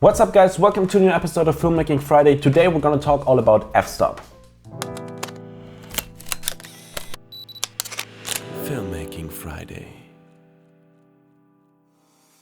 What's up guys, welcome to a new episode of Filmmaking Friday. Today we're gonna talk all about F-Stop. Filmmaking Friday.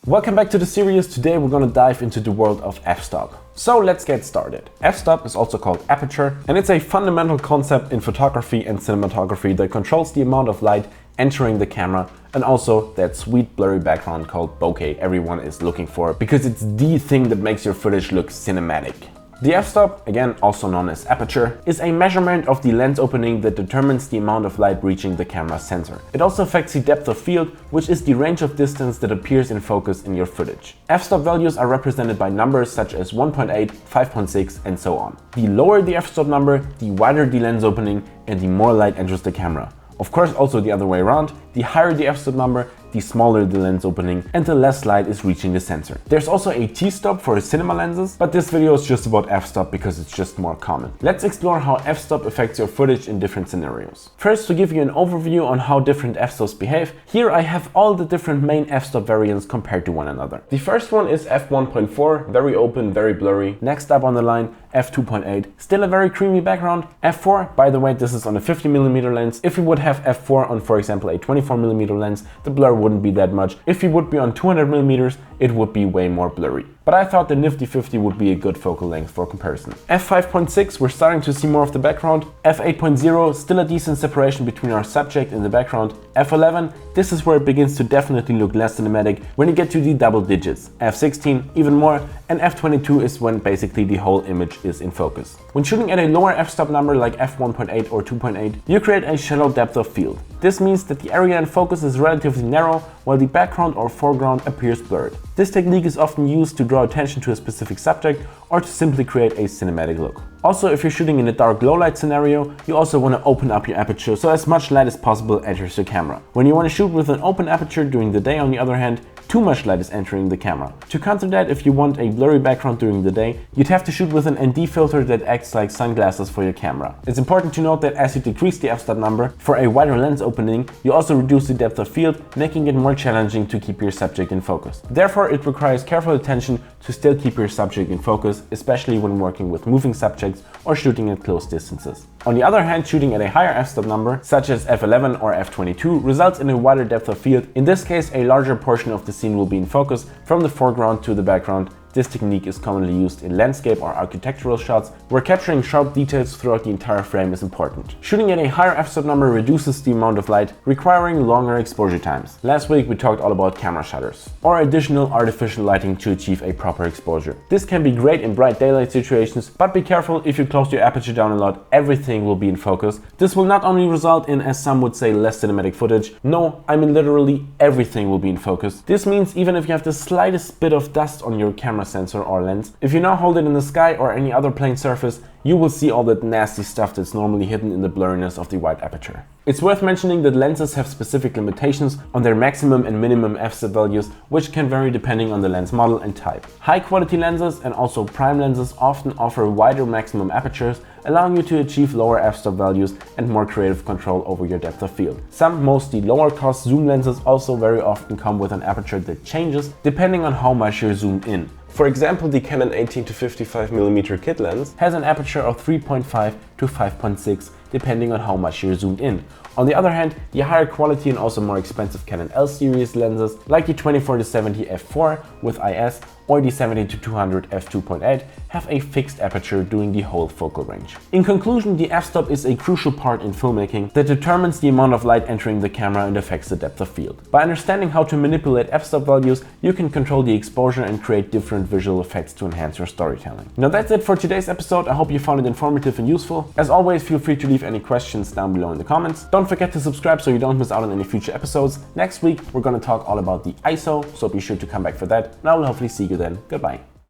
Welcome back to the series. Today we're gonna dive into the world of F-Stop. So let's get started. F-Stop is also called Aperture, and it's a fundamental concept in photography and cinematography that controls the amount of light entering the camera and also that sweet blurry background called bokeh everyone is looking for because it's the thing that makes your footage look cinematic. The f-stop, again also known as aperture, is a measurement of the lens opening that determines the amount of light reaching the camera sensor. It also affects the depth of field, which is the range of distance that appears in focus in your footage. F-stop values are represented by numbers such as 1.8, 5.6 and so on. The lower the f-stop number, the wider the lens opening and the more light enters the camera. Of course, also the other way around, the higher the f-stop number, the smaller the lens opening and the less light is reaching the sensor. There's also a t-stop for cinema lenses, but this video is just about f-stop because it's just more common. Let's explore how f-stop affects your footage in different scenarios. First, to give you an overview on how different f-stops behave, here I have all the different main f-stop variants compared to one another. The first one is f1.4, very open, very blurry. Next up on the line, f2.8, still a very creamy background. f4, by the way, this is on a 50mm lens. If you would have f4 on, for example, a 24mm lens, the blur wouldn't be that much. If you would be on 200mm, it would be way more blurry. But I thought the nifty 50 would be a good focal length for comparison. f5.6, we're starting to see more of the background. f8.0, still a decent separation between our subject and the background. f11, this is where it begins to definitely look less cinematic when you get to the double digits. f16, even more, and f22 is when basically the whole image is in focus. When shooting at a lower f-stop number like f1.8 or 2.8, you create a shallow depth of field. This means that the area in focus is relatively narrow while the background or foreground appears blurred. This technique is often used to draw attention to a specific subject or to simply create a cinematic look. Also, if you're shooting in a dark low light scenario, you also want to open up your aperture so as much light as possible enters your camera. When you want to shoot with an open aperture during the day, on the other hand, too much light is entering the camera. To counter that, if you want a blurry background during the day, you'd have to shoot with an ND filter that acts like sunglasses for your camera. It's important to note that as you decrease the f-stop number for a wider lens opening, you also reduce the depth of field, making it more challenging to keep your subject in focus. Therefore, it requires careful attention to still keep your subject in focus, especially when working with moving subjects or shooting at close distances. On the other hand, shooting at a higher f-stop number, such as f11 or f22, results in a wider depth of field. In this case, a larger portion of the scene will be in focus from the foreground to the background. This technique is commonly used in landscape or architectural shots, where capturing sharp details throughout the entire frame is important. Shooting at a higher f-stop number reduces the amount of light, requiring longer exposure times. Last week we talked all about camera shutters, or additional artificial lighting to achieve a proper exposure. This can be great in bright daylight situations, but be careful, if you close your aperture down a lot, everything will be in focus. This will not only result in, as some would say, less cinematic footage. No, I mean literally everything will be in focus. This means even if you have the slightest bit of dust on your camera sensor or lens, if you now hold it in the sky or any other plane surface, you will see all that nasty stuff that's normally hidden in the blurriness of the wide aperture. It's worth mentioning that lenses have specific limitations on their maximum and minimum f-stop values, which can vary depending on the lens model and type. High quality lenses and also prime lenses often offer wider maximum apertures, allowing you to achieve lower f-stop values and more creative control over your depth of field. Some, mostly lower cost zoom lenses also very often come with an aperture that changes depending on how much you're zoomed in. For example, the Canon 18 to 55mm kit lens has an aperture of 3.5 to 5.6 depending on how much you're zoomed in. On the other hand, the higher quality and also more expensive Canon L series lenses like the 24 to 70 f4 with IS or the 70 to 200 f2.8 have a fixed aperture during the whole focal range. In conclusion, the f-stop is a crucial part in filmmaking that determines the amount of light entering the camera and affects the depth of field. By understanding how to manipulate f-stop values, you can control the exposure and create different visual effects to enhance your storytelling. Now that's it for today's episode. I hope you found it informative and useful. As always, feel free to leave any questions down below in the comments. Don't forget to subscribe so you don't miss out on any future episodes. Next week, we're going to talk all about the ISO, so be sure to come back for that. And I will hopefully see you then. Goodbye.